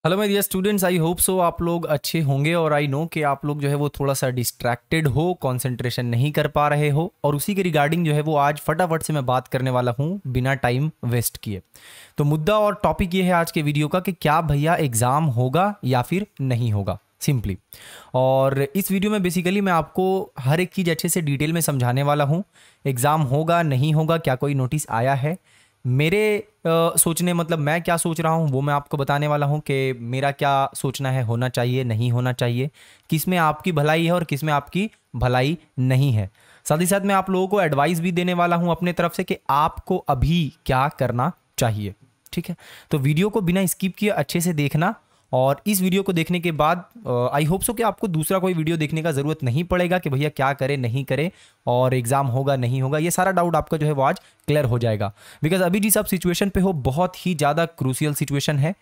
Hello my dear students, I hope so आप लोग अच्छे होंगे। और आई नो कि आप लोग जो है वो थोड़ा सा डिस्ट्रैक्टेड हो, कंसंट्रेशन नहीं कर पा रहे हो। और उसी के रिगार्डिंग जो है वो आज फटाफट से मैं बात करने वाला हूँ बिना टाइम वेस्ट किए। तो मुद्दा और टॉपिक ये है आज के वीडियो का कि क्या भैया एग्ज़ाम होगा या फिर नहीं होगा, सिंपली। और इस वीडियो में बेसिकली मैं आपको हर एक चीज़ अच्छे से डिटेल में समझाने वाला हूँ। एग्ज़ाम होगा नहीं होगा, क्या कोई नोटिस आया है, मेरे सोचने मतलब मैं क्या सोच रहा हूँ वो मैं आपको बताने वाला हूँ कि मेरा क्या सोचना है, होना चाहिए नहीं होना चाहिए, किस में आपकी भलाई है और किस में आपकी भलाई नहीं है। साथ ही साथ मैं आप लोगों को एडवाइस भी देने वाला हूँ अपने तरफ से कि आपको अभी क्या करना चाहिए। ठीक है, तो वीडियो को बिना स्किप किए अच्छे से देखना। और इस वीडियो को देखने के बाद आई होप सो कि आपको दूसरा कोई वीडियो देखने का ज़रूरत नहीं पड़ेगा कि भैया क्या करे नहीं करे और एग्ज़ाम होगा नहीं होगा। ये सारा डाउट आपका जो है वो आज क्लियर हो जाएगा। बिकॉज अभी जिस आप सिचुएशन पे हो बहुत ही ज़्यादा क्रूशियल सिचुएशन है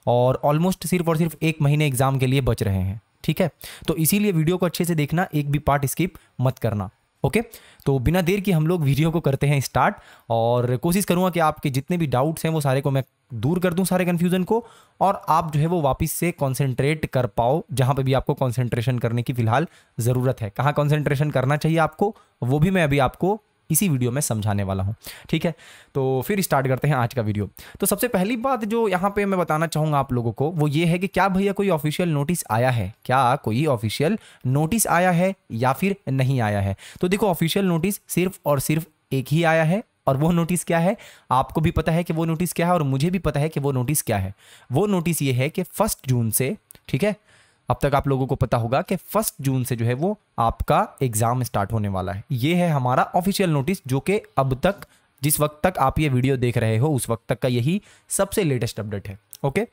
और ऑलमोस्ट सिर्फ और सिर्फ 1 महीने एग्ज़ाम के लिए बच रहे हैं। ठीक है, तो इसीलिए वीडियो को अच्छे से देखना, एक भी पार्ट स्किप मत करना। ओके, तो बिना देर की हम लोग वीडियो को करते हैं स्टार्ट। और कोशिश करूँगा कि आपके जितने भी डाउट्स हैं वो सारे को मैं दूर कर दूं, सारे कन्फ्यूज़न को, और आप जो है वो वापस से कंसंट्रेट कर पाओ जहाँ पे भी आपको कंसंट्रेशन करने की फ़िलहाल ज़रूरत है। कहाँ कंसंट्रेशन करना चाहिए आपको वो भी मैं अभी आपको इसी वीडियो में समझाने वाला हूँ। ठीक है, तो फिर स्टार्ट करते हैं आज का वीडियो। तो सबसे पहली बात जो यहाँ पे मैं बताना चाहूँगा आप लोगों को वो ये है कि क्या भैया कोई ऑफिशियल नोटिस आया है, क्या कोई ऑफिशियल नोटिस आया है या फिर नहीं आया है। तो देखो, ऑफिशियल नोटिस सिर्फ और सिर्फ एक ही आया है, और वो नोटिस क्या है आपको भी पता है कि वो नोटिस क्या है और मुझे भी पता है कि वो नोटिस क्या है। वो नोटिस ये है कि 1 जून से, ठीक है, अब तक आप लोगों को पता होगा कि 1 जून से जो है वो आपका एग्जाम स्टार्ट होने वाला है। ये है हमारा ऑफिशियल नोटिस, जो कि अब तक जिस वक्त तक आप ये वीडियो देख रहे हो उस वक्त तक का यही सबसे लेटेस्ट अपडेट है। ओके,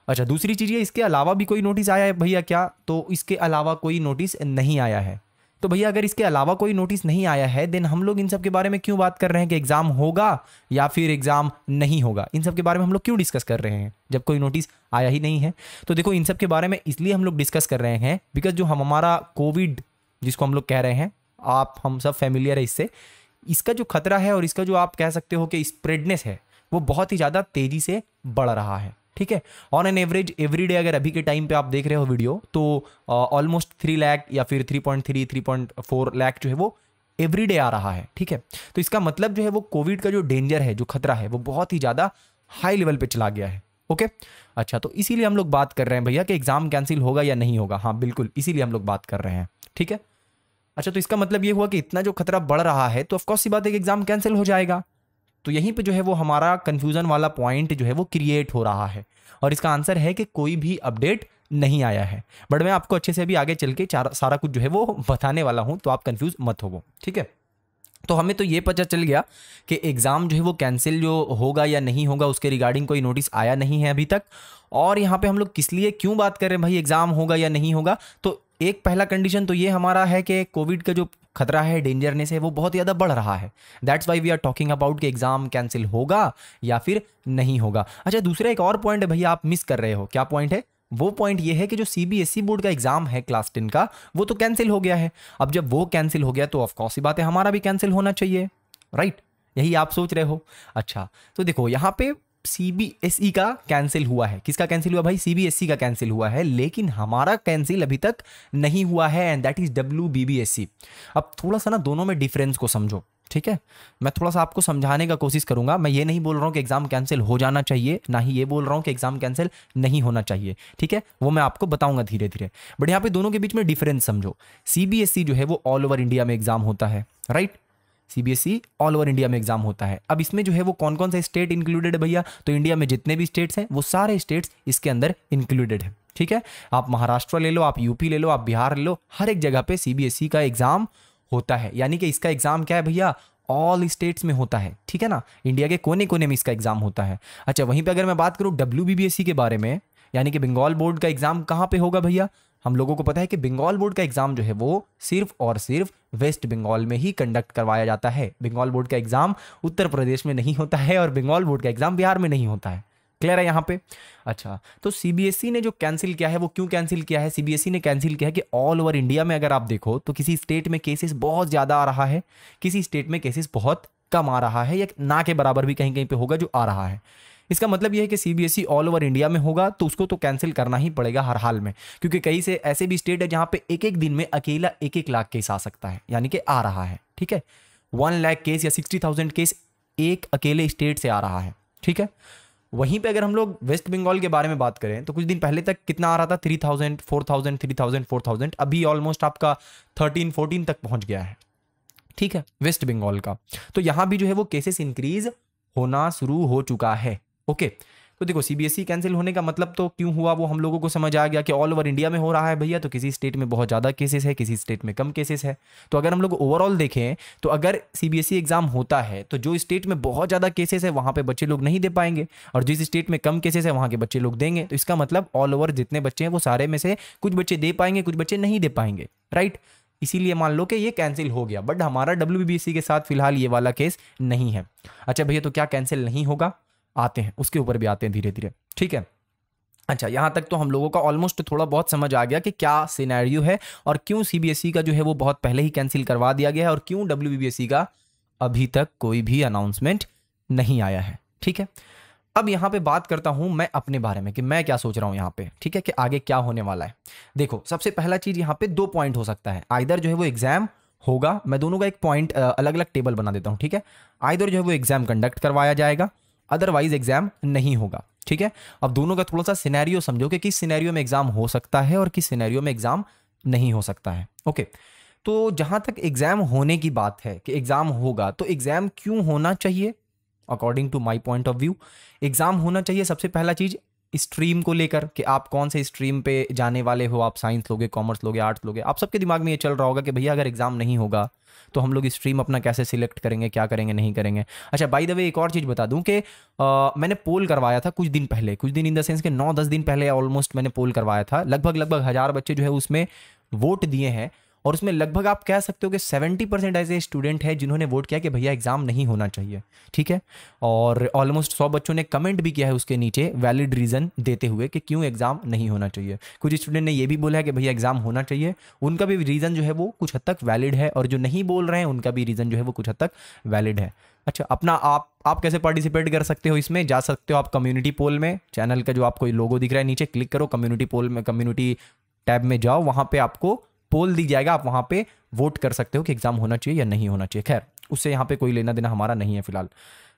अच्छा, दूसरी चीज़ ये, इसके अलावा भी कोई नोटिस आया है भैया क्या? तो इसके अलावा कोई नोटिस नहीं आया है। तो भैया अगर इसके अलावा कोई नोटिस नहीं आया है देन हम लोग इन सब के बारे में क्यों बात कर रहे हैं कि एग्जाम होगा या फिर एग्जाम नहीं होगा? इन सब के बारे में हम लोग क्यों डिस्कस कर रहे हैं जब कोई नोटिस आया ही नहीं है? तो देखो, इन सब के बारे में इसलिए हम लोग डिस्कस कर रहे हैं बिकॉज जो हमारा कोविड जिसको हम लोग कह रहे हैं, आप हम सब फैमिलियर है इससे, इसका जो खतरा है और इसका जो आप कह सकते हो कि स्प्रेडनेस है वो बहुत ही ज़्यादा तेज़ी से बढ़ रहा है। ठीक है, on an average every day अगर अभी के टाइम पे आप देख रहे हो वीडियो तो ऑलमोस्ट 3 लाख या फिर 3.3 3.4 लाख जो है वो एवरी डे आ रहा है। ठीक है, तो इसका मतलब जो है वो कोविड का जो डेंजर है, जो खतरा है, वो बहुत ही ज़्यादा हाई लेवल पे चला गया है। ओके, अच्छा, तो इसीलिए हम लोग बात कर रहे हैं भैया कि एग्जाम कैंसिल होगा या नहीं होगा। हाँ बिल्कुल, इसीलिए हम लोग बात कर रहे हैं। ठीक है, अच्छा, तो इसका मतलब ये हुआ कि इतना जो खतरा बढ़ रहा है तो ऑफकोर्स सी बात है कि एग्जाम कैंसिल हो जाएगा। तो यहीं पे जो है वो हमारा कंफ्यूजन वाला पॉइंट जो है वो क्रिएट हो रहा है, और इसका आंसर है कि कोई भी अपडेट नहीं आया है। बट मैं आपको अच्छे से अभी आगे चल के सारा कुछ जो है वो बताने वाला हूं, तो आप कंफ्यूज मत हो। ठीक है, तो हमें तो ये पता चल गया कि एग्ज़ाम जो है वो कैंसिल जो होगा या नहीं होगा उसके रिगार्डिंग कोई नोटिस आया नहीं है अभी तक। और यहाँ पे हम लोग किस लिए क्यों बात कर रहे हैं भाई, एग्ज़ाम होगा या नहीं होगा? तो एक पहला कंडीशन तो ये हमारा है कि कोविड का जो खतरा है, डेंजरनेस है, वो बहुत ज़्यादा बढ़ रहा है। That's why we are talking about कि एग्ज़ाम कैंसिल होगा या फिर नहीं होगा। अच्छा, दूसरा एक और पॉइंट है भैया, आप मिस कर रहे हो। क्या पॉइंट है? वो पॉइंट ये है कि जो सीबीएसई बोर्ड का एग्जाम है क्लास 10 का, वो तो कैंसिल हो गया है। अब जब वो कैंसिल हो गया तो ऑफकोर्स ही बात है हमारा भी कैंसिल होना चाहिए, राइट? यही आप सोच रहे हो। अच्छा, तो देखो यहाँ पे सीबीएसई का कैंसिल हुआ है। किसका कैंसिल हुआ भाई? सीबीएसई का कैंसिल हुआ है, लेकिन हमारा कैंसिल अभी तक नहीं हुआ है, एंड दैट इज डब्ल्यूबीबीएसई। अब थोड़ा सा ना दोनों में डिफरेंस को समझो। ठीक है, मैं थोड़ा सा आपको समझाने का कोशिश करूंगा। मैं ये नहीं बोल रहा हूं कि एग्जाम कैंसिल हो जाना चाहिए, ना ही ये बोल रहा हूं कि एग्जाम कैंसिल नहीं होना चाहिए। ठीक है, वो मैं आपको बताऊंगा धीरे धीरे, बट यहाँ पे दोनों के बीच में डिफरेंस समझो। सीबीएसई जो है वो ऑल ओवर इंडिया में एग्जाम होता है, right? CBSE all over India में एग्जाम होता है। अब इसमें जो है वो कौन कौन से स्टेट इंक्लूडेड है भैया? तो इंडिया में जितने भी स्टेट्स हैं वो सारे स्टेट्स इसके अंदर इंक्लूडेड है। ठीक है, आप महाराष्ट्र ले लो, आप यूपी ले लो, आप बिहार ले लो, हर एक जगह पे सीबीएसई का एग्जाम होता है। यानी कि इसका एग्जाम क्या है भैया? ऑल स्टेट्स में होता है। ठीक है ना, इंडिया के कोने कोने में इसका एग्जाम होता है। अच्छा, वहीं पे अगर मैं बात करूं डब्ल्यूबीबीएसई के बारे में, यानी कि बंगाल बोर्ड का एग्जाम कहाँ पे होगा भैया? हम लोगों को पता है कि बंगाल बोर्ड का एग्जाम जो है वो सिर्फ और सिर्फ वेस्ट बंगाल में ही कंडक्ट करवाया जाता है। बंगाल बोर्ड का एग्जाम उत्तर प्रदेश में नहीं होता है और बंगाल बोर्ड का एग्जाम बिहार में नहीं होता है। क्लियर है यहाँ पे? अच्छा, तो सीबीएसई ने जो कैंसिल किया है वो क्यों कैंसिल किया है? सीबीएसई ने कैंसिल किया है कि ऑल ओवर इंडिया में अगर आप देखो तो किसी स्टेट में केसेस बहुत ज़्यादा आ रहा है, किसी स्टेट में केसेस बहुत कम आ रहा है, या ना के बराबर भी कहीं कहीं पे होगा जो आ रहा है। इसका मतलब यह है कि सीबीएसई ऑल ओवर इंडिया में होगा तो उसको तो कैंसिल करना ही पड़ेगा हर हाल में, क्योंकि कई से ऐसे भी स्टेट है जहां पे एक एक दिन में अकेला 1-1 लाख केस आ सकता है, यानी कि आ रहा है। ठीक है, 1 लाख केस या 60,000 केस एक अकेले स्टेट से आ रहा है। ठीक है, वहीं पे अगर हम लोग वेस्ट बंगाल के बारे में बात करें तो कुछ दिन पहले तक कितना आ रहा था, 3,000, 4,000, 3,000, 4,000, अभी ऑलमोस्ट आपका 13-14 तक पहुंच गया है। ठीक है, वेस्ट बंगाल का। तो यहां भी जो है वो केसेस इंक्रीज होना शुरू हो चुका है। ओके, तो देखो सीबीएसई कैंसिल होने का मतलब तो क्यों हुआ वो हम लोगों को समझ आ गया कि ऑल ओवर इंडिया में हो रहा है भैया, तो किसी स्टेट में बहुत ज़्यादा केसेस है, किसी स्टेट में कम केसेस है। तो अगर हम लोग ओवरऑल देखें तो अगर सीबीएसई एग्जाम होता है तो जो स्टेट में बहुत ज़्यादा केसेस है वहाँ पे बच्चे लोग नहीं दे पाएंगे, और जिस स्टेट में कम केसेस है वहाँ के बच्चे लोग देंगे। तो इसका मतलब ऑल ओवर जितने बच्चे हैं वो सारे में से कुछ बच्चे दे पाएंगे, कुछ बच्चे नहीं दे पाएंगे, राइट। इसीलिए मान लो कि ये कैंसिल हो गया, बट हमारा डब्ल्यूबीएससी के साथ फिलहाल ये वाला केस नहीं है। अच्छा भैया, तो क्या कैंसिल नहीं होगा, आते हैं उसके ऊपर भी आते हैं धीरे धीरे। ठीक है, अच्छा यहां तक तो हम लोगों का ऑलमोस्ट थोड़ा बहुत समझ आ गया कि क्या सिनेरियो है और क्यों सीबीएसई का जो है वो बहुत पहले ही कैंसिल करवा दिया गया है और क्यों डब्ल्यूबीएससी का अभी तक कोई भी अनाउंसमेंट नहीं आया है। ठीक है, अब यहां पे बात करता हूं मैं अपने बारे में कि मैं क्या सोच रहा हूं यहां पे। ठीक है, कि आगे क्या होने वाला है। देखो सबसे पहला चीज यहां पे 2 पॉइंट हो सकता है, आइदर जो है वो एग्जाम होगा, मैं दोनों का एक पॉइंट अलग अलग टेबल बना देता हूं। ठीक है, आइदर जो है वो एग्जाम कंडक्ट करवाया जाएगा, अदरवाइज एग्जाम नहीं होगा। ठीक है, अब दोनों का थोड़ा सा सिनेरियो समझो कि किस सिनेरियो में एग्जाम हो सकता है और किस सिनेरियो में एग्जाम नहीं हो सकता है। ओके, तो जहां तक एग्जाम होने की बात है कि एग्जाम होगा, तो एग्जाम क्यों होना चाहिए according to my point of view. Exam होना चाहिए सबसे पहला चीज स्ट्रीम को लेकर कि आप कौन से स्ट्रीम पे जाने वाले हो, आप साइंस लोगे, कॉमर्स लोगे, आर्ट्स लोगे। आप सबके दिमाग में ये चल रहा होगा कि भैया अगर एग्जाम नहीं होगा तो हम लोग स्ट्रीम अपना कैसे सिलेक्ट करेंगे, क्या करेंगे, नहीं करेंगे। अच्छा बाय द वे एक और चीज़ बता दूं कि मैंने पोल करवाया था कुछ दिन पहले, कुछ दिन इन द सेंस के 9-10 दिन पहले ऑलमोस्ट मैंने पोल करवाया था। लगभग 1000 बच्चे जो है उसमें वोट दिए हैं और उसमें लगभग आप कह सकते हो कि 70% ऐसे स्टूडेंट हैं जिन्होंने वोट किया कि भैया एग्जाम नहीं होना चाहिए। ठीक है, और ऑलमोस्ट 100 बच्चों ने कमेंट भी किया है उसके नीचे वैलिड रीजन देते हुए कि क्यों एग्जाम नहीं होना चाहिए। कुछ स्टूडेंट ने ये भी बोला है कि भैया एग्जाम होना चाहिए, उनका भी रीजन जो है वो कुछ हद तक वैलिड है, और जो नहीं बोल रहे हैं उनका भी रीजन जो है वो कुछ हद तक वैलिड है। अच्छा अपना आप कैसे पार्टिसिपेट कर सकते हो इसमें, जा सकते हो आप कम्युनिटी पोल में, चैनल का जो आपको लोगो दिख रहा है नीचे क्लिक करो, कम्युनिटी पोल में, कम्युनिटी टैब में जाओ, वहां पे आपको पोल दी जाएगा, आप वहां पे वोट कर सकते हो कि एग्जाम होना चाहिए या नहीं होना चाहिए। खैर उससे यहाँ पे कोई लेना देना हमारा नहीं है फिलहाल।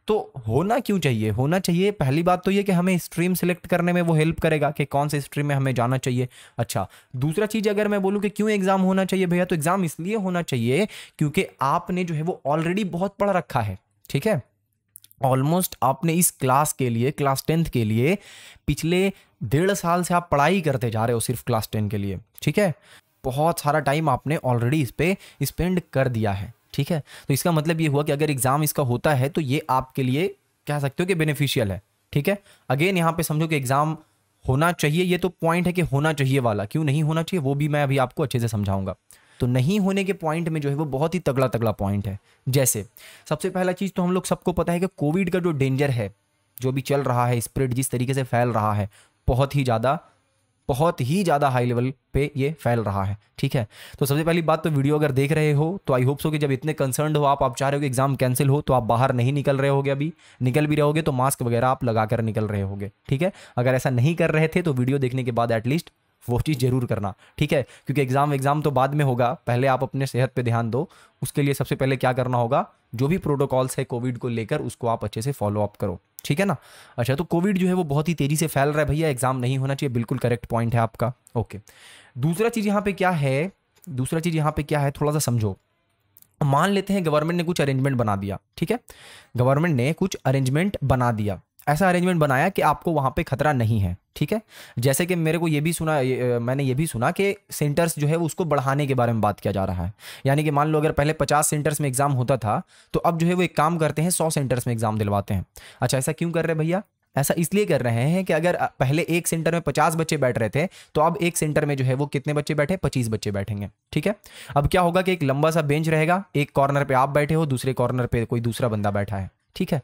तो होना क्यों चाहिए, होना चाहिए पहली बात तो ये कि हमें स्ट्रीम सेलेक्ट करने में वो हेल्प करेगा कि कौन से स्ट्रीम में हमें जाना चाहिए। अच्छा दूसरा चीज अगर मैं बोलूँ कि क्यों एग्जाम होना चाहिए भैया, तो एग्जाम इसलिए होना चाहिए क्योंकि आपने जो है वो ऑलरेडी बहुत पढ़ रखा है। ठीक है, ऑलमोस्ट आपने इस क्लास के लिए, क्लास 10th के लिए पिछले 1.5 साल से आप पढ़ाई करते जा रहे हो सिर्फ क्लास 10 के लिए। ठीक है, बहुत सारा टाइम आपने ऑलरेडी इस पे स्पेंड कर दिया है। ठीक है, तो इसका मतलब ये हुआ कि अगर एग्जाम इसका होता है तो ये आपके लिए कह सकते हो कि बेनिफिशियल है। ठीक है, अगेन यहाँ पे समझो कि एग्जाम होना चाहिए, ये तो पॉइंट है कि होना चाहिए वाला, क्यों नहीं होना चाहिए वो भी मैं अभी आपको अच्छे से समझाऊंगा। तो नहीं होने के पॉइंट में जो है वो बहुत ही तगड़ा तगड़ा पॉइंट है। जैसे सबसे पहला चीज तो हम लोग सबको पता है कि कोविड का जो डेंजर है, जो भी चल रहा है, स्प्रेड जिस तरीके से फैल रहा है, बहुत ही ज़्यादा हाई लेवल पे ये फैल रहा है। ठीक है, तो सबसे पहली बात तो वीडियो अगर देख रहे हो तो आई होप सो कि जब इतने कंसर्न्ड हो आप चाह रहे हो कि एग्जाम कैंसिल हो, तो आप बाहर नहीं निकल रहे होगे, अभी निकल भी रहोगे तो मास्क वगैरह आप लगा कर निकल रहे होगे। ठीक है, अगर ऐसा नहीं कर रहे थे तो वीडियो देखने के बाद एटलीस्ट वो चीज़ जरूर करना। ठीक है, क्योंकि एग्जाम तो बाद में होगा, पहले आप अपने सेहत पे ध्यान दो। उसके लिए सबसे पहले क्या करना होगा, जो भी प्रोटोकॉल्स है कोविड को लेकर उसको आप अच्छे से फॉलो अप करो। ठीक है ना। अच्छा तो कोविड जो है वो बहुत ही तेजी से फैल रहा है भैया, एग्जाम नहीं होना चाहिए, बिल्कुल करेक्ट पॉइंट है आपका। ओके, दूसरा चीज़ यहाँ पे क्या है, थोड़ा सा समझो। मान लेते हैं गवर्नमेंट ने कुछ अरेंजमेंट बना दिया। ठीक है, गवर्नमेंट ने कुछ अरेंजमेंट बना दिया, ऐसा अरेंजमेंट बनाया कि आपको वहाँ पे खतरा नहीं है। ठीक है, जैसे कि मैंने ये भी सुना कि सेंटर्स जो है उसको बढ़ाने के बारे में बात किया जा रहा है। यानी कि मान लो अगर पहले 50 सेंटर्स में एग्जाम होता था तो अब जो है वो एक काम करते हैं 100 सेंटर्स में एग्जाम दिलवाते हैं। अच्छा ऐसा क्यों कर रहे हैं भैया, ऐसा इसलिए कर रहे हैं कि अगर पहले एक सेंटर में 50 बच्चे बैठ रहे थे तो अब एक सेंटर में जो है वो कितने बच्चे बैठे, 25 बच्चे बैठेंगे। ठीक है, अब क्या होगा कि एक लंबा सा बेंच रहेगा, एक कॉर्नर पे आप बैठे हो, दूसरे कॉर्नर पे कोई दूसरा बंदा बैठा है। ठीक है,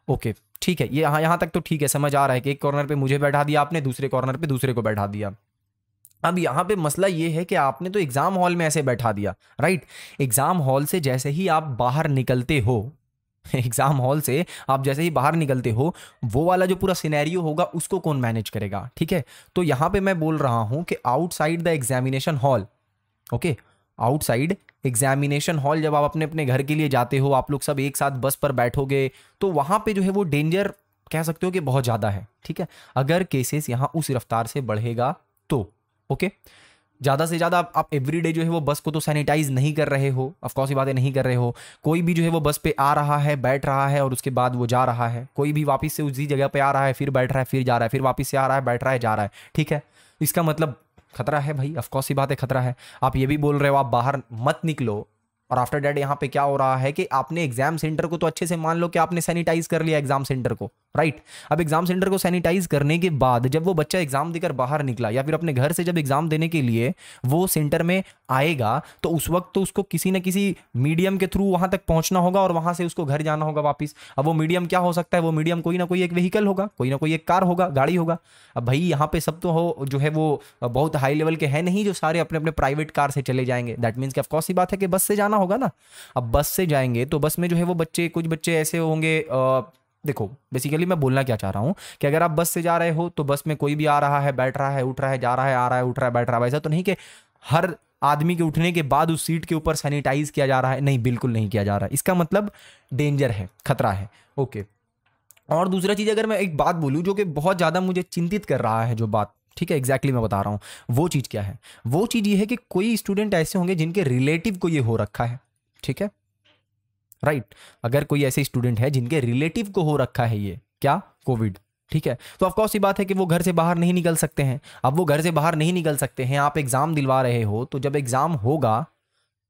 ओके ठीक है, ये यहाँ तक तो ठीक है, समझ आ रहा है कि एक कॉर्नर पे मुझे बैठा दिया आपने, दूसरे कॉर्नर पे दूसरे को बैठा दिया। अब यहाँ पे मसला ये है कि आपने तो एग्जाम हॉल में ऐसे बैठा दिया, राइट। एग्जाम हॉल से जैसे ही आप बाहर निकलते हो एग्जाम हॉल से आप जैसे ही बाहर निकलते हो, वो वाला जो पूरा सिनेरियो होगा उसको कौन मैनेज करेगा, ठीक है। तो यहाँ पे मैं बोल रहा हूँ कि outside the examination hall, okay, outside examination hall जब आप अपने अपने घर के लिए जाते हो, आप लोग सब एक साथ बस पर बैठोगे, तो वहाँ पे जो है वो डेंजर कह सकते हो कि बहुत ज़्यादा है, ठीक है। अगर केसेस यहाँ उस रफ्तार से बढ़ेगा तो ओके, ज़्यादा से ज़्यादा आप एवरीडे जो है वो बस को तो सैनिटाइज नहीं कर रहे हो, ऑफकोर्स ये बातें नहीं कर रहे हो। कोई भी जो है वो बस पे आ रहा है, बैठ रहा है और उसके बाद वो जा रहा है, कोई भी वापस से उसी जगह पे आ रहा है, फिर बैठ रहा है, फिर जा रहा है, फिर वापस से आ रहा है, बैठ रहा है, जा रहा है, ठीक है। इसका मतलब खतरा है भाई, ऑफकोर्स ये बात है, खतरा है। आप ये भी बोल रहे हो आप बाहर मत निकलो, और आफ्टर दैट यहाँ पे क्या हो रहा है कि आपने एग्जाम सेंटर को तो अच्छे से मान लो कि आपने सैनिटाइज कर लिया एग्जाम सेंटर को, राइट। अब एग्जाम सेंटर को सैनिटाइज करने के बाद जब वो बच्चा एग्जाम देकर बाहर निकला या फिर अपने घर से जब एग्जाम देने के लिए वो सेंटर में आएगा, तो उस वक्त तो उसको किसी न किसी मीडियम के थ्रू वहां तक पहुंचना होगा और वहां से उसको घर जाना होगा वापस। अब वो मीडियम क्या हो सकता है, वो मीडियम कोई ना कोई एक व्हीकल होगा, कोई ना कोई एक कार होगा, गाड़ी होगा। अब भाई यहाँ पे सब तो हो जो है वो बहुत हाई लेवल के हैं नहीं जो सारे अपने अपने प्राइवेट कार से चले जाएंगे। दैट मीन्स कि ऑफकोर्स ही बात है कि बस से जाना होगा ना। अब बस से जाएंगे तो बस में जो है वो बच्चे, कुछ बच्चे ऐसे होंगे, देखो बेसिकली मैं बोलना क्या चाह रहा हूं कि अगर आप बस से जा रहे हो तो बस में कोई भी आ रहा है, बैठ रहा है, उठ रहा है, जा रहा है, आ रहा है, उठ रहा है, बैठ रहा है, वैसा तो नहीं कि हर आदमी के उठने के बाद उस सीट के ऊपर सैनिटाइज किया जा रहा है, नहीं, बिल्कुल नहीं किया जा रहा है। इसका मतलब डेंजर है, खतरा है, ओके। और दूसरा चीज अगर मैं एक बात बोलूं जो कि बहुत ज्यादा मुझे चिंतित कर रहा है, जो बात, ठीक है, एग्जैक्टली मैं बता रहा हूं वो चीज क्या है। वो चीज ये है कि कोई स्टूडेंट ऐसे होंगे जिनके रिलेटिव को ये हो रखा है, ठीक है, राइट। अगर कोई ऐसे स्टूडेंट है जिनके रिलेटिव को हो रखा है ये क्या, कोविड, ठीक है, तो ऑफकोर्स ये बात है कि वो घर से बाहर नहीं निकल सकते हैं। अब वो घर से बाहर नहीं निकल सकते हैं, आप एग्जाम दिलवा रहे हो, तो जब एग्जाम होगा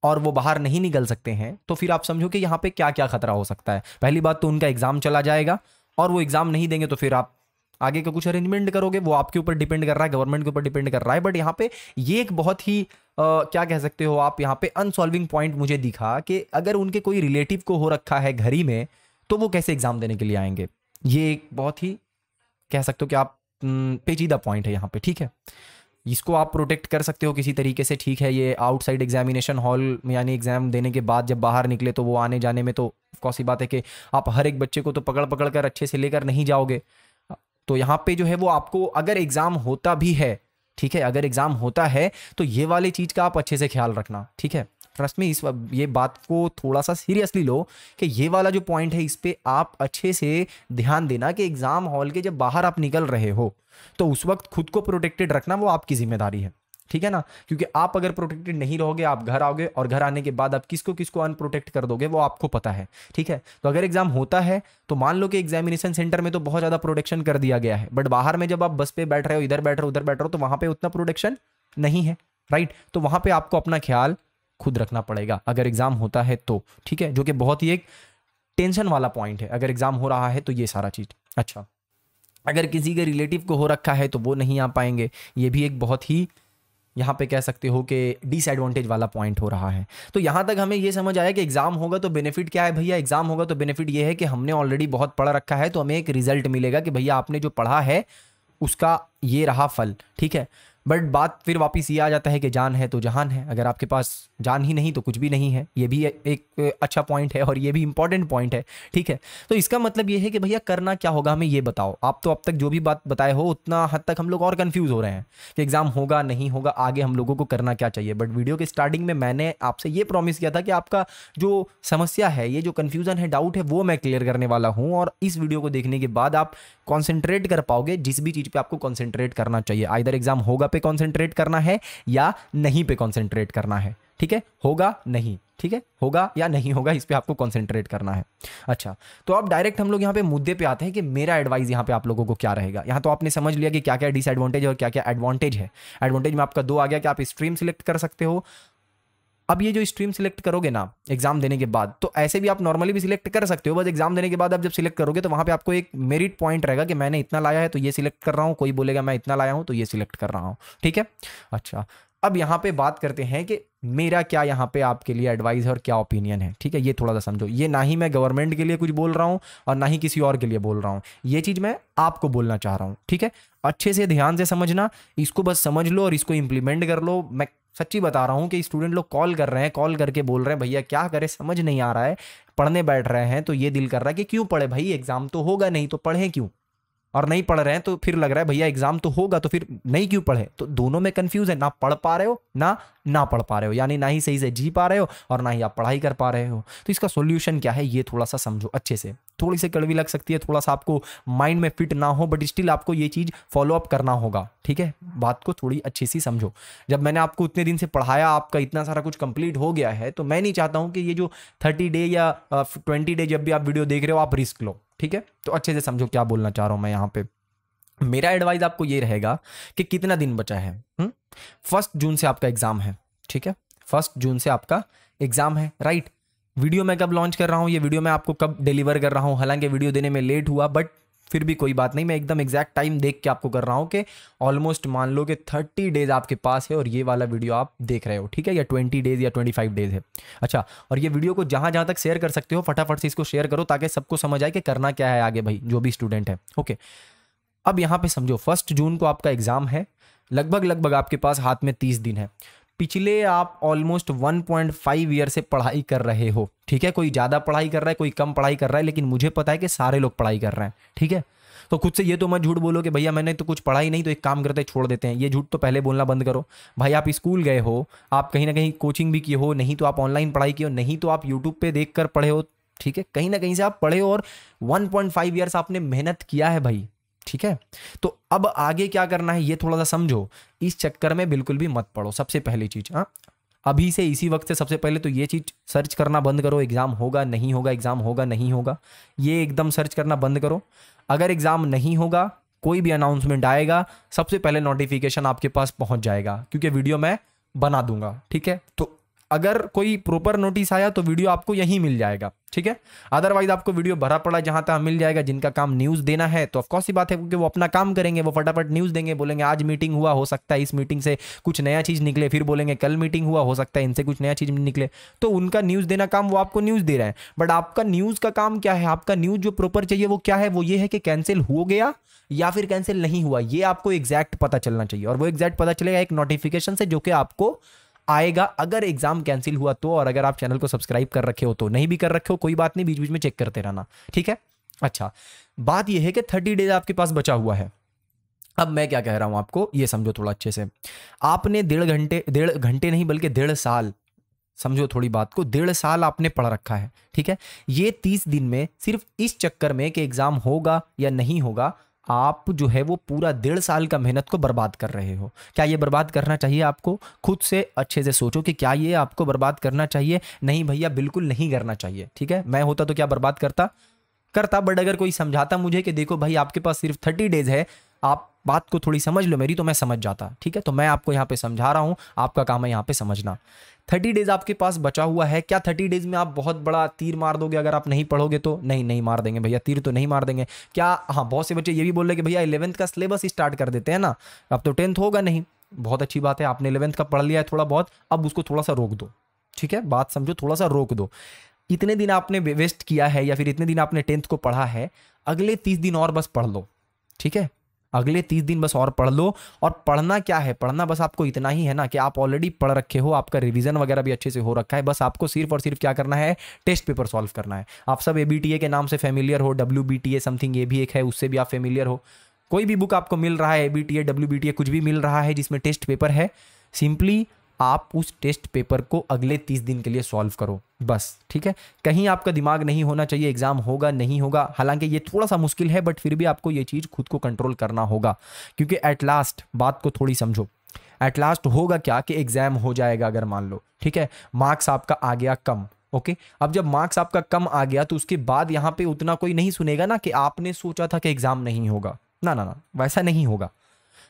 और वो बाहर नहीं निकल सकते हैं तो फिर आप समझो कि यहाँ पे क्या क्या खतरा हो सकता है। पहली बात तो उनका एग्जाम चला जाएगा, और वो एग्जाम नहीं देंगे तो फिर आप आगे का कुछ अरेंजमेंट करोगे, वो आपके ऊपर डिपेंड कर रहा है, गवर्नमेंट के ऊपर डिपेंड कर रहा है। बट यहाँ पे ये एक बहुत ही क्या कह सकते हो आप, यहाँ पे अनसॉल्विंग पॉइंट मुझे दिखा कि अगर उनके कोई रिलेटिव को हो रखा है घर ही में, तो वो कैसे एग्जाम देने के लिए आएंगे। ये एक बहुत ही कह सकते हो कि आप पेचीदा पॉइंट है यहाँ पे, ठीक है। इसको आप प्रोटेक्ट कर सकते हो किसी तरीके से, ठीक है। ये आउटसाइड एग्जामिनेशन हॉल में यानी एग्जाम देने के बाद जब बाहर निकले तो वो आने जाने में तो कौन सी बात है कि आप हर एक बच्चे को तो पकड़ पकड़ कर अच्छे से लेकर नहीं जाओगे। तो यहाँ पे जो है वो आपको अगर एग्जाम होता भी है, ठीक है, अगर एग्जाम होता है तो ये वाली चीज का आप अच्छे से ख्याल रखना, ठीक है। ट्रस्ट में ये बात को थोड़ा सा सीरियसली लो कि ये वाला जो पॉइंट है इस पे आप अच्छे से ध्यान देना कि एग्जाम हॉल के जब बाहर आप निकल रहे हो तो उस वक्त खुद को प्रोटेक्टेड रखना वो आपकी जिम्मेदारी है, ठीक है ना। क्योंकि आप अगर प्रोटेक्टेड नहीं रहोगे, आप घर आओगे और घर आने के बाद आप किसको किसको अनप्रोटेक्ट कर दोगे वो आपको पता है, ठीक है। तो अगर एग्जाम होता है तो मान लो कि एग्जामिनेशन सेंटर में तो बहुत ज्यादा प्रोटेक्शन कर दिया गया है, बट बाहर में जब आप बस पे बैठ रहे हो, इधर बैठ रहे हो, उधर बैठ रहे हो, तो वहां पे उतना प्रोटेक्शन नहीं है, राइट। तो वहां पे आपको अपना ख्याल खुद रखना पड़ेगा अगर एग्जाम होता है तो, ठीक है, जो कि बहुत ही एक टेंशन वाला पॉइंट है। अगर एग्जाम हो रहा है तो ये सारा चीज, अच्छा। अगर किसी के रिलेटिव को हो रखा है तो वो नहीं आ पाएंगे, ये भी एक बहुत ही यहाँ पे कह सकते हो कि डिसएडवांटेज वाला पॉइंट हो रहा है। तो यहाँ तक हमें ये समझ आया कि एग्जाम होगा तो बेनिफिट क्या है भैया। एग्जाम होगा तो बेनिफिट ये है कि हमने ऑलरेडी बहुत पढ़ रखा है, तो हमें एक रिजल्ट मिलेगा कि भैया आपने जो पढ़ा है उसका ये रहा फल, ठीक है। बट बात फिर वापस ये आ जाता है कि जान है तो जहान है, अगर आपके पास जान ही नहीं तो कुछ भी नहीं है। ये भी एक अच्छा पॉइंट है और ये भी इंपॉर्टेंट पॉइंट है, ठीक है। तो इसका मतलब ये है कि भैया करना क्या होगा हमें ये बताओ। आप तो अब तक जो भी बात बताए हो उतना हद तक हम लोग और कंफ्यूज हो रहे हैं कि एग्जाम होगा नहीं होगा, आगे हम लोगों को करना क्या चाहिए। बट वीडियो के स्टार्टिंग में मैंने आपसे ये प्रॉमिस किया था कि आपका जो समस्या है, ये जो कन्फ्यूजन है, डाउट है, वो मैं क्लियर करने वाला हूँ। और इस वीडियो को देखने के बाद आप कॉन्सेंट्रेट कर पाओगे जिस भी चीज़ पे आपको कॉन्सेंट्रेट करना चाहिए। आइदर एग्जाम होगा पे कॉन्सेंट्रेट करना है या नहीं पे कॉन्सेंट्रेट करना है, ठीक है। होगा नहीं, ठीक है, होगा या नहीं होगा इस पे आपको कॉन्सेंट्रेट करना है। अच्छा, तो अब डायरेक्ट हम लोग यहाँ पे मुद्दे पे आते हैं कि मेरा एडवाइस यहाँ पे आप लोगों को क्या रहेगा। यहाँ तो आपने समझ लिया कि क्या क्या डिसएडवांटेज और क्या क्या एडवांटेज है। एडवांटेज में आपका 2 आ गया कि आप स्ट्रीम सिलेक्ट कर सकते हो। अब ये जो स्ट्रीम सिलेक्ट करोगे ना एग्जाम देने के बाद, तो ऐसे भी आप नॉर्मली भी सिलेक्ट कर सकते हो, बस एग्जाम देने के बाद आप जब सिलेक्ट करोगे तो वहां पे आपको एक मेरिट पॉइंट रहेगा कि मैंने इतना लाया है तो ये सिलेक्ट कर रहा हूं, कोई बोलेगा मैं इतना लाया हूं तो ये सिलेक्ट कर रहा हूं, ठीक है। अच्छा, अब यहाँ पे बात करते हैं कि मेरा क्या यहाँ पे आपके लिए एडवाइस है और क्या ओपिनियन है, ठीक है। ये थोड़ा सा समझो, ये ना ही मैं गवर्नमेंट के लिए कुछ बोल रहा हूँ और ना ही किसी और के लिए बोल रहा हूँ, ये चीज़ मैं आपको बोलना चाह रहा हूँ, ठीक है। अच्छे से ध्यान से समझना, इसको बस समझ लो और इसको इंप्लीमेंट कर लो। मैं सच्ची बता रहा हूँ कि स्टूडेंट लोग कॉल कर रहे हैं, कॉल करके बोल रहे हैं भैया क्या करें समझ नहीं आ रहा है, पढ़ने बैठ रहे हैं तो ये दिल कर रहा है कि क्यों पढ़े भाई, एग्जाम तो होगा नहीं तो पढ़े क्यों, और नहीं पढ़ रहे हैं तो फिर लग रहा है भैया एग्जाम तो होगा तो फिर नहीं क्यों पढ़े। तो दोनों में कंफ्यूज है, ना पढ़ पा रहे हो ना पढ़ पा रहे हो, यानी ना ही सही से जी पा रहे हो और ना ही आप पढ़ाई कर पा रहे हो। तो इसका सॉल्यूशन क्या है ये थोड़ा सा समझो अच्छे से। थोड़ी सी कड़वी लग सकती है, थोड़ा सा आपको माइंड में फिट ना हो, बट स्टिल आपको ये चीज़ फॉलो अप करना होगा, ठीक है। बात को थोड़ी अच्छी सी समझो। जब मैंने आपको उतने दिन से पढ़ाया, आपका इतना सारा कुछ कंप्लीट हो गया है, तो मैं नहीं चाहता हूँ कि ये जो 30 डे या 20 डे जब भी आप वीडियो देख रहे हो आप रिस्क लो, ठीक है। तो अच्छे से समझो क्या बोलना चाह रहा हूँ मैं यहाँ पे। मेरा एडवाइस आपको ये रहेगा कि कितना दिन बचा है। 1 जून से आपका एग्जाम है, ठीक है। 1 जून से आपका एग्जाम है, राइट। वीडियो मैं कब लॉन्च कर रहा हूँ, ये वीडियो मैं आपको कब डिलीवर कर रहा हूँ, हालांकि वीडियो देने में लेट हुआ बट फिर भी कोई बात नहीं, मैं एकदम एग्जैक्ट टाइम देख के आपको कर रहा हूँ कि ऑलमोस्ट मान लो कि 30 डेज आपके पास है और ये वाला वीडियो आप देख रहे हो, ठीक है, या 20 डेज या 25 डेज है। अच्छा, और ये वीडियो को जहाँ जहाँ तक शेयर कर सकते हो फटाफट से इसको शेयर करो ताकि सबको समझ आए कि करना क्या है आगे भाई, जो भी स्टूडेंट है। ओके, अब यहां पे समझो 1 जून को आपका एग्जाम है, लगभग आपके पास हाथ में 30 दिन है। पिछले आप ऑलमोस्ट 1.5 ईयर से पढ़ाई कर रहे हो, ठीक है। कोई ज़्यादा पढ़ाई कर रहा है, कोई कम पढ़ाई कर रहा है, लेकिन मुझे पता है कि सारे लोग पढ़ाई कर रहे हैं, ठीक है। तो खुद से ये तो मत झूठ बोलो कि भैया मैंने तो कुछ पढ़ा ही नहीं, तो एक काम करते छोड़ देते हैं। ये झूठ तो पहले बोलना बंद करो भाई। आप स्कूल गए हो, आप कहीं ना कहीं कोचिंग भी किए हो, नहीं तो आप ऑनलाइन पढ़ाई किए हो, नहीं तो आप यूट्यूब पे देख कर पढ़े हो, ठीक है। कहीं ना कहीं से आप पढ़े हो और 1.5 ईयर्स आपने मेहनत किया है भाई, ठीक है। तो अब आगे क्या करना है ये थोड़ा सा समझो। इस चक्कर में बिल्कुल भी मत पढ़ो। सबसे पहली चीज, हाँ, अभी से इसी वक्त से सबसे पहले तो ये चीज सर्च करना बंद करो, एग्जाम होगा नहीं होगा, एग्जाम होगा नहीं होगा, ये एकदम सर्च करना बंद करो। अगर एग्जाम नहीं होगा, कोई भी अनाउंसमेंट आएगा, सबसे पहले नोटिफिकेशन आपके पास पहुंच जाएगा, क्योंकि वीडियो मैं बना दूंगा, ठीक है। तो अगर कोई प्रॉपर नोटिस आया तो वीडियो आपको यहीं मिल जाएगा, ठीक है। अदरवाइज आपको वीडियो भरा पड़ा जहां तक मिल जाएगा। जिनका काम न्यूज़ देना है तो ऑफकोर्स ही बात है, क्योंकि वो अपना काम करेंगे, वो फटाफट न्यूज़ देंगे, बोलेंगे आज मीटिंग हुआ, हो सकता है इस मीटिंग से कुछ नया चीज़ निकले, फिर बोलेंगे कल मीटिंग हुआ, हो सकता है इनसे कुछ नया चीज़ निकले। तो उनका न्यूज़ देना काम, वो आपको न्यूज़ दे रहे हैं। बट आपका न्यूज़ का काम क्या है, आपका न्यूज़ जो प्रॉपर चाहिए वो क्या है, वो ये है कि कैंसिल हो गया या फिर कैंसिल नहीं हुआ, ये आपको एग्जैक्ट पता चलना चाहिए। और वो एग्जैक्ट पता चलेगा एक नोटिफिकेशन से, जो कि आपको आएगा अगर एग्जाम कैंसिल हुआ तो। और अगर आप चैनल को सब्सक्राइब कर रखे हो तो, नहीं भी कर रखे हो कोई बात नहीं, बीच बीच में चेक करते रहना, ठीक है। अच्छा, बात यह है कि 30 डेज आपके पास बचा हुआ है। अब मैं क्या कह रहा हूं आपको ये समझो थोड़ा अच्छे से। आपने 1.5 घंटे नहीं बल्कि 1.5 साल, समझो थोड़ी बात को, 1.5 साल आपने पढ़ रखा है, ठीक है। ये 30 दिन में सिर्फ इस चक्कर में कि एग्जाम होगा या नहीं होगा, आप जो है वो पूरा 1.5 साल का मेहनत को बर्बाद कर रहे हो। क्या ये बर्बाद करना चाहिए आपको? खुद से अच्छे से सोचो कि क्या ये आपको बर्बाद करना चाहिए। नहीं भैया, बिल्कुल नहीं करना चाहिए, ठीक है। मैं होता तो क्या बर्बाद करता। बट अगर कोई समझाता मुझे कि देखो भाई आपके पास सिर्फ 30 डेज है, आप बात को थोड़ी समझ लो मेरी, तो मैं समझ जाता, ठीक है। तो मैं आपको यहाँ पे समझा रहा हूँ, आपका काम है यहाँ पे समझना। 30 डेज आपके पास बचा हुआ है। क्या 30 डेज में आप बहुत बड़ा तीर मार दोगे अगर आप नहीं पढ़ोगे तो? नहीं मार देंगे भैया, तीर तो नहीं मार देंगे। क्या, हाँ, बहुत से बच्चे ये भी बोल रहे कि भैया 11th का सिलेबस स्टार्ट कर देते हैं ना, अब तो 10th होगा नहीं। बहुत अच्छी बात है, आपने 11th का पढ़ लिया है थोड़ा बहुत, अब उसको थोड़ा सा रोक दो, ठीक है। बात समझो, थोड़ा सा रोक दो। इतने दिन आपने वेस्ट किया है या फिर इतने दिन आपने 10th को पढ़ा है, अगले 30 दिन और बस पढ़ लो, ठीक है। अगले 30 दिन बस और पढ़ लो। और पढ़ना क्या है, पढ़ना बस आपको इतना ही है ना कि आप ऑलरेडी पढ़ रखे हो, आपका रिवीजन वगैरह भी अच्छे से हो रखा है। बस आपको सिर्फ और सिर्फ क्या करना है, टेस्ट पेपर सॉल्व करना है। आप सब ABTA के नाम से फेमिलियर हो, WBTA समथिंग ये भी एक है, उससे भी आप फेमिलियर हो। कोई भी बुक आपको मिल रहा है, ABTA WBTA कुछ भी मिल रहा है जिसमें टेस्ट पेपर है, सिंपली आप उस टेस्ट पेपर को अगले 30 दिन के लिए सॉल्व करो बस, ठीक है। कहीं आपका दिमाग नहीं होना चाहिए एग्जाम होगा नहीं होगा। हालांकि ये थोड़ा सा मुश्किल है, बट फिर भी आपको ये चीज़ खुद को कंट्रोल करना होगा, क्योंकि एट लास्ट, बात को थोड़ी समझो, एट लास्ट होगा क्या कि एग्जाम हो जाएगा अगर मान लो, ठीक है। मार्क्स आपका आ गया कम, ओके। अब जब मार्क्स आपका कम आ गया तो उसके बाद यहाँ पे उतना कोई नहीं सुनेगा ना कि आपने सोचा था कि एग्जाम नहीं होगा। ना, वैसा नहीं होगा।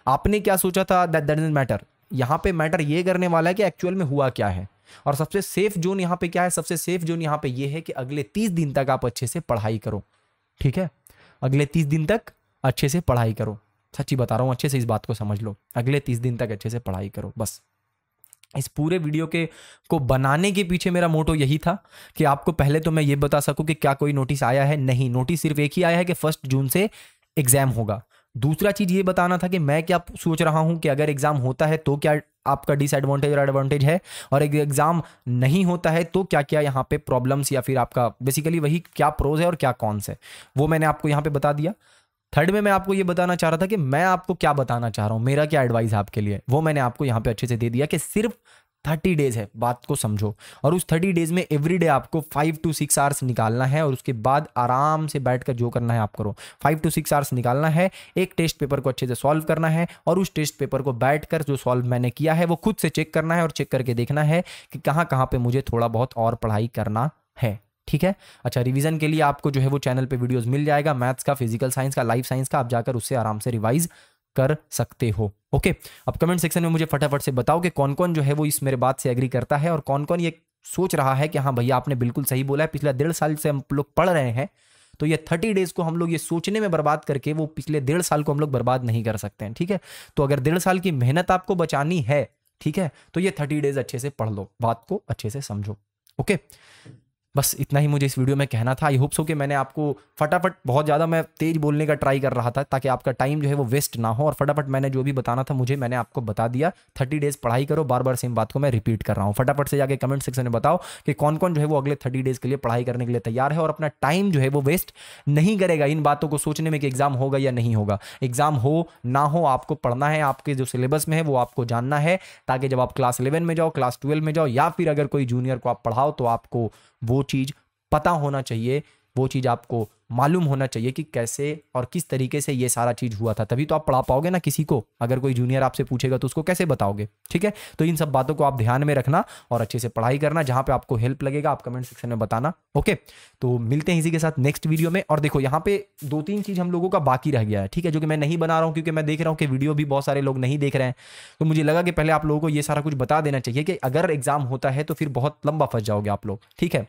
आपने क्या सोचा था, दैट डजंट मैटर। यहाँ पे मैटर ये करने वाला है कि एक्चुअल में हुआ क्या है। और सबसे सेफ जोन यहाँ पे क्या है, सबसे सेफ जोन यहाँ पे ये है कि अगले 30 दिन तक आप अच्छे से पढ़ाई करो, ठीक है। अगले 30 दिन तक अच्छे से पढ़ाई करो। सच्ची बता रहा हूँ, अच्छे से इस बात को समझ लो। अगले 30 दिन तक अच्छे से पढ़ाई करो बस। इस पूरे वीडियो को बनाने के पीछे मेरा मोटो यही था कि आपको पहले तो मैं ये बता सकूं कि क्या कोई नोटिस आया है। नहीं, नोटिस सिर्फ एक ही आया है कि 1 जून से एग्जाम होगा। दूसरा चीज़ ये बताना था कि मैं क्या सोच रहा हूँ कि अगर एग्ज़ाम होता है तो क्या आपका डिसएडवांटेज और एडवांटेज है, और एक एग्ज़ाम नहीं होता है तो क्या क्या यहाँ पे प्रॉब्लम्स या फिर आपका बेसिकली वही क्या प्रोज है और क्या कॉन्स है, वो मैंने आपको यहाँ पे बता दिया। थर्ड में मैं आपको ये बताना चाह रहा था कि मैं आपको क्या बताना चाह रहा हूँ, मेरा क्या एडवाइस है आपके लिए, वो मैंने आपको यहाँ पे अच्छे से दे दिया कि सिर्फ 30 डेज है, बात को समझो। और उस 30 डेज में एवरीडे आपको 5 to 6 आवर्स निकालना है, और उसके बाद आराम से बैठकर जो करना है आप करो। 5 to 6 आवर्स निकालना है, एक टेस्ट पेपर को अच्छे से सॉल्व करना है, और उस टेस्ट पेपर को बैठकर जो सॉल्व मैंने किया है वो खुद से चेक करना है, और चेक करके देखना है कि कहाँ कहाँ पे मुझे थोड़ा बहुत और पढ़ाई करना है। ठीक है। अच्छा, रिवीजन के लिए आपको जो है वो चैनल पे वीडियोस मिल जाएगा, मैथ्स का, फिजिकल साइंस का, लाइफ साइंस का, आप जाकर उससे आराम से रिवाइज कर सकते हो। ओके, अब कमेंट सेक्शन में मुझे फटाफट से बताओ कि कौन कौन जो है वो इस मेरे बात से एग्री करता है, और कौन कौन ये सोच रहा है कि हाँ भैया आपने बिल्कुल सही बोला है, पिछले 1.5 साल से हम लोग पढ़ रहे हैं, तो ये 30 डेज को हम लोग ये सोचने में बर्बाद करके वो पिछले 1.5 साल को हम लोग बर्बाद नहीं कर सकते हैं। ठीक है, तो अगर 1.5 साल की मेहनत आपको बचानी है, ठीक है, तो ये 30 डेज अच्छे से पढ़ लो, बात को अच्छे से समझो। ओके, बस इतना ही मुझे इस वीडियो में कहना था। आई होप सो कि मैंने आपको फटाफट, बहुत ज़्यादा मैं तेज बोलने का ट्राई कर रहा था ताकि आपका टाइम जो है वो वेस्ट ना हो, और फटाफट मैंने जो भी बताना था मैंने आपको बता दिया। 30 डेज पढ़ाई करो, बार बार सेम बात को मैं रिपीट कर रहा हूँ। फटाफट से जाके कमेंट सेक्शन में बताओ कि कौन कौन जो है वो अगले 30 डेज के लिए पढ़ाई करने के लिए तैयार है और अपना टाइम जो है वो वेस्ट नहीं करेगा इन बातों को सोचने में कि एग्जाम होगा या नहीं होगा। एग्जाम हो ना हो, आपको पढ़ना है, आपके जो सिलेबस में है वो आपको जानना है, ताकि जब आप क्लास 11 में जाओ, क्लास 12 में जाओ, या फिर अगर कोई जूनियर को आप पढ़ाओ तो आपको वो चीज़ पता होना चाहिए, वो चीज़ आपको मालूम होना चाहिए कि कैसे और किस तरीके से ये सारा चीज़ हुआ था, तभी तो आप पढ़ा पाओगे ना किसी को। अगर कोई जूनियर आपसे पूछेगा तो उसको कैसे बताओगे। ठीक है, तो इन सब बातों को आप ध्यान में रखना और अच्छे से पढ़ाई करना। जहाँ पे आपको हेल्प लगेगा आप कमेंट सेक्शन में बताना। ओके, तो मिलते हैं इसी के साथ नेक्स्ट वीडियो में। और देखो यहाँ पे 2-3 चीज़ हम लोगों का बाकी रह गया है, ठीक है, जो कि मैं नहीं बना रहा हूँ क्योंकि मैं देख रहा हूँ कि वीडियो भी बहुत सारे लोग नहीं देख रहे हैं, तो मुझे लगा कि पहले आप लोगों को ये सारा कुछ बता देना चाहिए कि अगर एग्जाम होता है तो फिर बहुत लंबा फंस जाओगे आप लोग। ठीक है,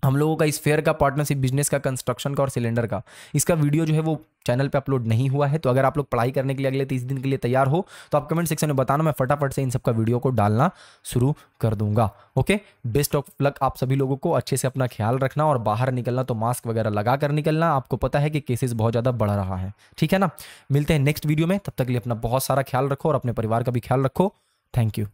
हम लोगों का इस फेयर का, पार्टनरशिप बिजनेस का, कंस्ट्रक्शन का और सिलेंडर का, इसका वीडियो जो है वो चैनल पे अपलोड नहीं हुआ है। तो अगर आप लोग पढ़ाई करने के लिए अगले 30 दिन के लिए तैयार हो तो आप कमेंट सेक्शन में बताना, मैं फटाफट से इन सब का वीडियो को डालना शुरू कर दूंगा। ओके, बेस्ट ऑफ लक आप सभी लोगों को। अच्छे से अपना ख्याल रखना, और बाहर निकलना तो मास्क वगैरह लगा कर निकलना। आपको पता है कि केसेस बहुत ज़्यादा बढ़ रहा है, ठीक है ना। मिलते हैं नेक्स्ट वीडियो में, तब तक के लिए अपना बहुत सारा ख्याल रखो और अपने परिवार का भी ख्याल रखो। Thank you.